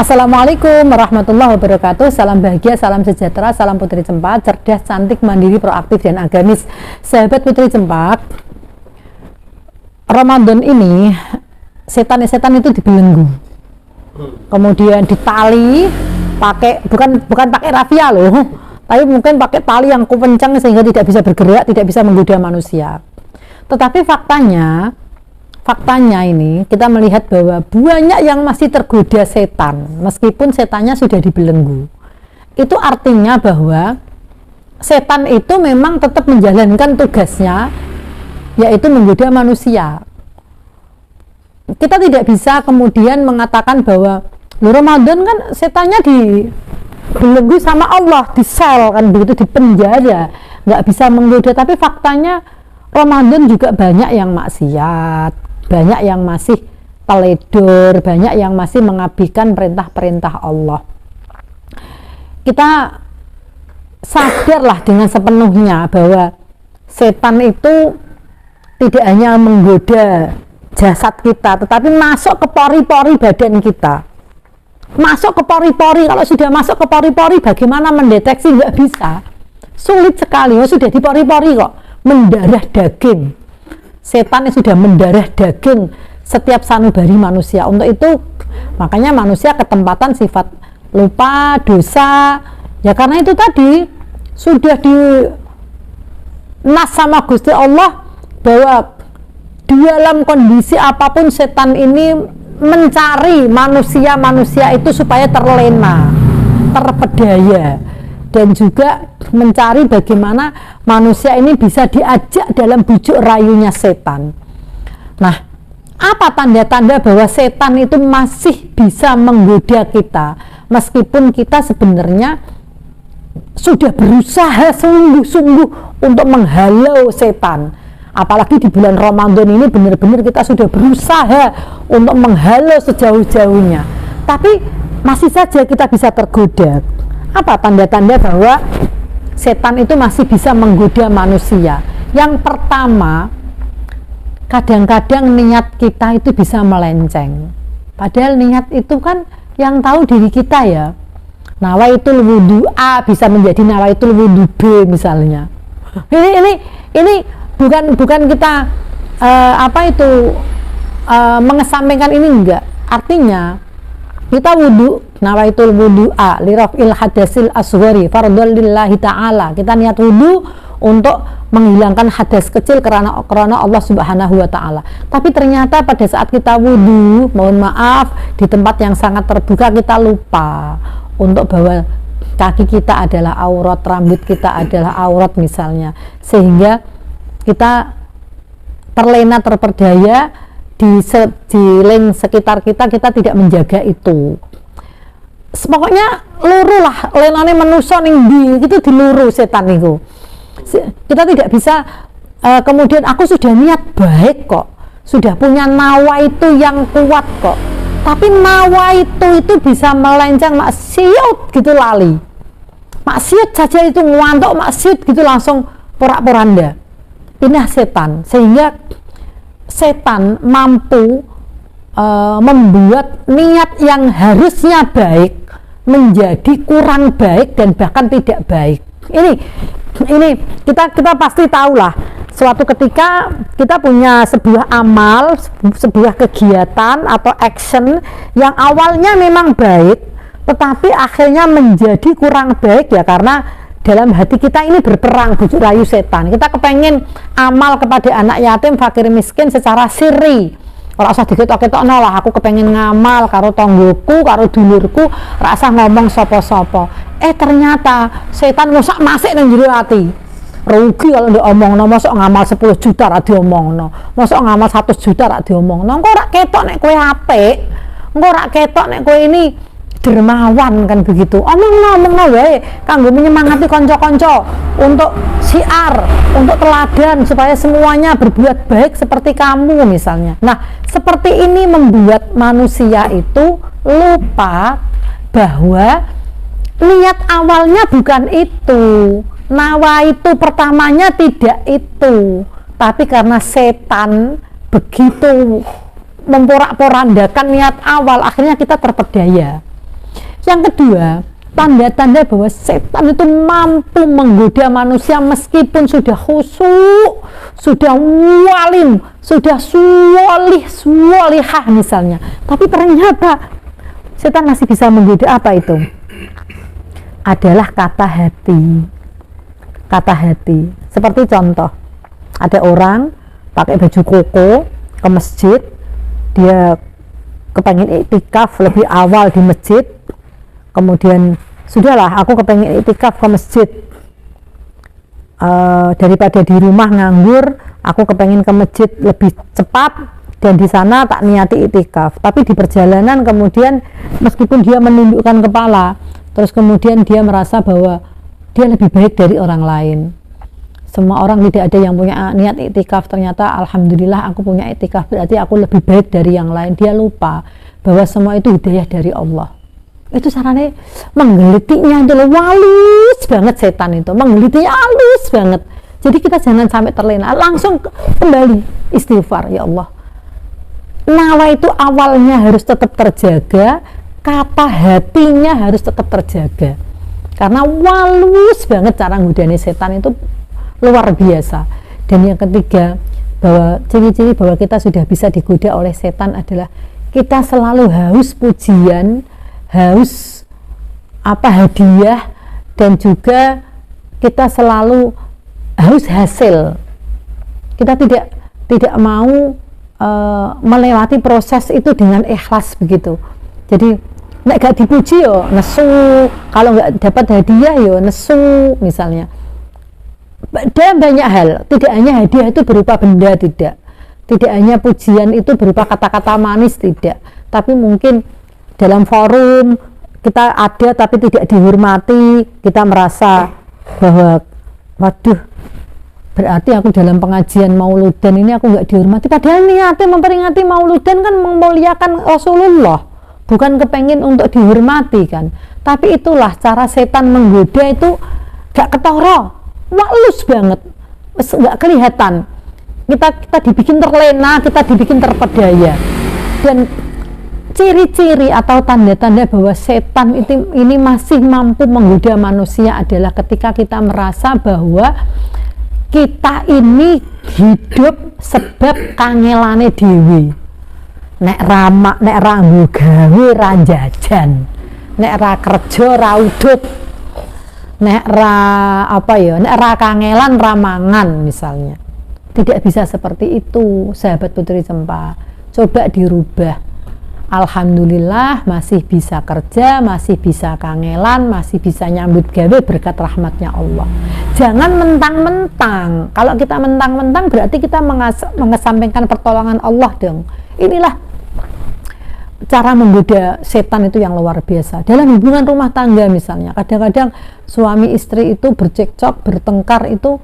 Assalamualaikum warahmatullahi wabarakatuh. Salam bahagia, salam sejahtera, salam Putri Cempak, cerdas, cantik, mandiri, proaktif, dan agamis. Sahabat Putri Cempak, Ramadan ini setan-setan itu dibelenggu, kemudian ditali pakai bukan pakai rafia loh, tapi mungkin pakai tali yang kencang sehingga tidak bisa bergerak, tidak bisa menggoda manusia. Tetapi faktanya ini kita melihat bahwa banyak yang masih tergoda setan meskipun setannya sudah dibelenggu. Itu artinya bahwa setan itu memang tetap menjalankan tugasnya, yaitu menggoda manusia. Kita tidak bisa kemudian mengatakan bahwa Ramadan kan setannya dibelenggu sama Allah, di sel kan begitu, di penjara, nggak bisa menggoda. Tapi faktanya Ramadan juga banyak yang maksiat, banyak yang masih teledor, banyak yang masih mengabaikan perintah-perintah Allah. Kita sadarlah dengan sepenuhnya bahwa setan itu tidak hanya menggoda jasad kita, tetapi masuk ke pori-pori badan kita. Masuk ke pori-pori. Kalau sudah masuk ke pori-pori, bagaimana mendeteksi? Nggak bisa. Sulit sekali. Sudah di pori-pori kok. Mendarah daging. Setan yang sudah mendarah daging setiap sanubari manusia. Untuk itu makanya manusia ketempatan sifat lupa, dosa, ya karena itu tadi sudah di nas sama Gusti Allah bahwa dalam kondisi apapun setan ini mencari manusia itu supaya terlena, terpedaya, dan juga mencari bagaimana manusia ini bisa diajak dalam bujuk rayunya setan. Nah, apa tanda-tanda bahwa setan itu masih bisa menggoda kita meskipun kita sebenarnya sudah berusaha sungguh-sungguh untuk menghalau setan? Apalagi di bulan Ramadan ini benar-benar kita sudah berusaha untuk menghalau sejauh-jauhnya, tapi masih saja kita bisa tergoda. Apa tanda-tanda bahwa setan itu masih bisa menggoda manusia? Yang pertama, kadang-kadang niat kita itu bisa melenceng. Padahal niat itu kan yang tahu diri kita ya. Nawaitul wudu A bisa menjadi nawaitul wudu B misalnya. Ini bukan kita mengesampingkan ini, enggak. Artinya kita wudu, nawaitul wudu A lirafil hadasil asghari fardhon lillahi ta'ala. Kita niat wudu untuk menghilangkan hadas kecil karena Allah Subhanahu wa taala. Tapi ternyata pada saat kita wudu, mohon maaf, di tempat yang sangat terbuka kita lupa untuk bahwa kaki kita adalah aurat, rambut kita adalah aurat misalnya, sehingga kita terlena, terperdaya di link sekitar kita tidak menjaga itu. Pokoknya luru lah, lenane manusia ning itu diluru setan itu. Kita tidak bisa kemudian aku sudah niat baik kok, sudah punya nawa itu yang kuat kok, tapi nawa itu bisa melenceng maksiat gitu, lali maksiat saja itu ngantuk maksiat gitu langsung porak-poranda pindah setan, sehingga setan mampu membuat niat yang harusnya baik menjadi kurang baik dan bahkan tidak baik. Ini kita pasti tahulah, suatu ketika kita punya sebuah amal, sebuah kegiatan atau action yang awalnya memang baik tetapi akhirnya menjadi kurang baik, ya karena dalam hati kita ini berperang bujuk rayu setan. Kita kepengen amal kepada anak yatim, fakir, miskin secara sirri, kalau usah diketok-ketokno lah, aku kepengen ngamal karo tonggoku, karo dulurku, rasa ngomong sopo-sopo. Ternyata setan ngosak masuk nang jero ati. Rugi kalau diomongno, mosok ngamal 10 juta ra diomongno, mosok ngamal 100 juta ra diomongno. Engko ora ketok nek kowe apik, engko ora ketok nek kowe ini dermawan, kan begitu. Omongno wae kanggo menyemangati kanca-kanca untuk syiar, untuk teladan supaya semuanya berbuat baik seperti kamu misalnya. Nah, seperti ini membuat manusia itu lupa bahwa niat awalnya bukan itu, nawa itu pertamanya tidak itu, tapi karena setan begitu memporak-porandakan niat awal, akhirnya kita terpedaya. Yang kedua, tanda-tanda bahwa setan itu mampu menggoda manusia meskipun sudah khusyuk, sudah walim, sudah solihah misalnya, tapi ternyata setan masih bisa menggoda. Apa itu? Adalah kata hati. Kata hati. Seperti contoh, ada orang pakai baju koko ke masjid, dia kepengen iktikaf lebih awal di masjid, kemudian sudahlah aku kepengen iktikaf ke masjid, daripada di rumah nganggur, aku kepengen ke masjid lebih cepat dan di sana tak niati iktikaf. Tapi di perjalanan kemudian meskipun dia menundukkan kepala, terus kemudian dia merasa bahwa dia lebih baik dari orang lain. Semua orang tidak ada yang punya niat iktikaf, ternyata alhamdulillah aku punya iktikaf, berarti aku lebih baik dari yang lain. Dia lupa bahwa semua itu hidayah dari Allah. Itu caranya menggelitinya itu halus banget, setan itu menggelitinya halus banget. Jadi kita jangan sampai terlena, langsung kembali istighfar. Ya Allah, nawa itu awalnya harus tetap terjaga, kata hatinya harus tetap terjaga, karena halus banget cara ngudani setan itu luar biasa. Dan yang ketiga, bahwa ciri-ciri bahwa kita sudah bisa digoda oleh setan adalah kita selalu haus pujian, haus hadiah, dan juga kita selalu haus hasil. Kita tidak mau melewati proses itu dengan ikhlas begitu. Jadi nek gak dipuji yo nesu, kalau nggak dapat hadiah yo nesu misalnya. Dan banyak hal, tidak hanya hadiah itu berupa benda, tidak hanya pujian itu berupa kata-kata manis, tidak, tapi mungkin dalam forum kita ada tapi tidak dihormati, kita merasa bahwa waduh, berarti aku dalam pengajian mauludan ini aku nggak dihormati, padahal niatnya memperingati mauludan kan memuliakan Rasulullah, bukan kepengen untuk dihormati kan. Tapi itulah cara setan menggoda, itu gak ketara, halus banget, nggak kelihatan. Kita dibikin terlena, kita dibikin terpedaya. Dan ciri-ciri atau tanda-tanda bahwa setan ini masih mampu menggoda manusia adalah ketika kita merasa bahwa kita ini hidup sebab kangelane dewi. Nek ra gawe ra jajan, nek ra kerja ra udut, nek ra kangelan ra mangan misalnya. Tidak bisa seperti itu, sahabat Putri Cempa. Coba dirubah. Alhamdulillah masih bisa kerja, masih bisa kangelan, masih bisa nyambut gawe berkat rahmatnya Allah. Jangan mentang-mentang. Kalau kita mentang-mentang berarti kita mengesampingkan pertolongan Allah dong. Inilah cara menggoda setan itu yang luar biasa. Dalam hubungan rumah tangga misalnya, kadang-kadang suami istri itu bercekcok, bertengkar, itu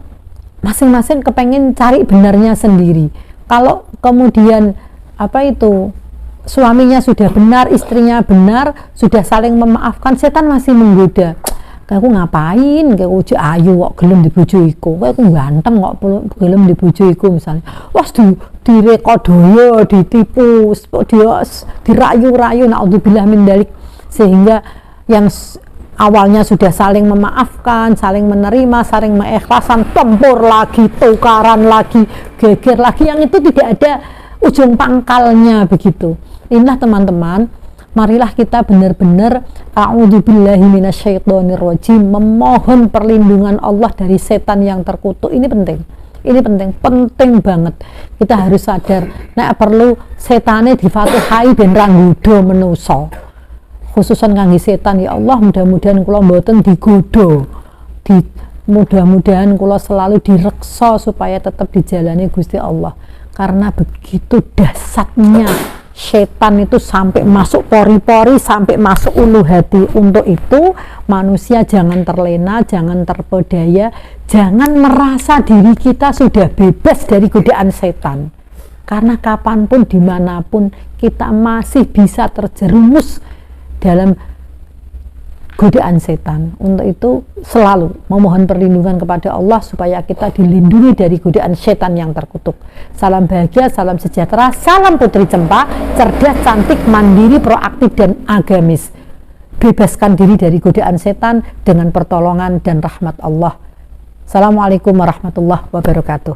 masing-masing kepengen cari benarnya sendiri. Kalau kemudian suaminya sudah benar, istrinya benar, sudah saling memaafkan, setan masih menggoda. Kayak aku ngapain, kayak aku ayu kok gelem dibojoiku, kayak aku ganteng kok gelem dibojoiku misalnya. Wah, direkodoyo, ditipu, dirayu-rayu, naudzubillah min dzalik, sehingga yang awalnya sudah saling memaafkan, saling menerima, saling mengikhlaskan, tempur lagi, tukaran lagi, geger lagi, yang itu tidak ada ujung pangkalnya begitu. Inilah teman-teman, marilah kita benar-benar a'udzubillahi minasyaitonirrajim, memohon perlindungan Allah dari setan yang terkutuk. Ini penting banget. Kita harus sadar, nek perlu setane difatihai ben ra nggodha menusa. Khususan kangge setan, ya Allah, mudah-mudahan kula mboten digodha. Mudah-mudahan kula selalu direksa supaya tetap dijalani Gusti Allah. Karena begitu dahsyatnya setan itu sampai masuk pori-pori, sampai masuk ulu hati. Untuk itu manusia jangan terlena, jangan terpedaya, jangan merasa diri kita sudah bebas dari godaan setan, karena kapanpun dimanapun kita masih bisa terjerumus dalam godaan setan. Untuk itu selalu memohon perlindungan kepada Allah supaya kita dilindungi dari godaan setan yang terkutuk. Salam bahagia, salam sejahtera, salam Putri Cempa, cerdas, cantik, mandiri, proaktif, dan agamis. bebaskan diri dari godaan setan dengan pertolongan dan rahmat Allah. Assalamualaikum warahmatullahi wabarakatuh.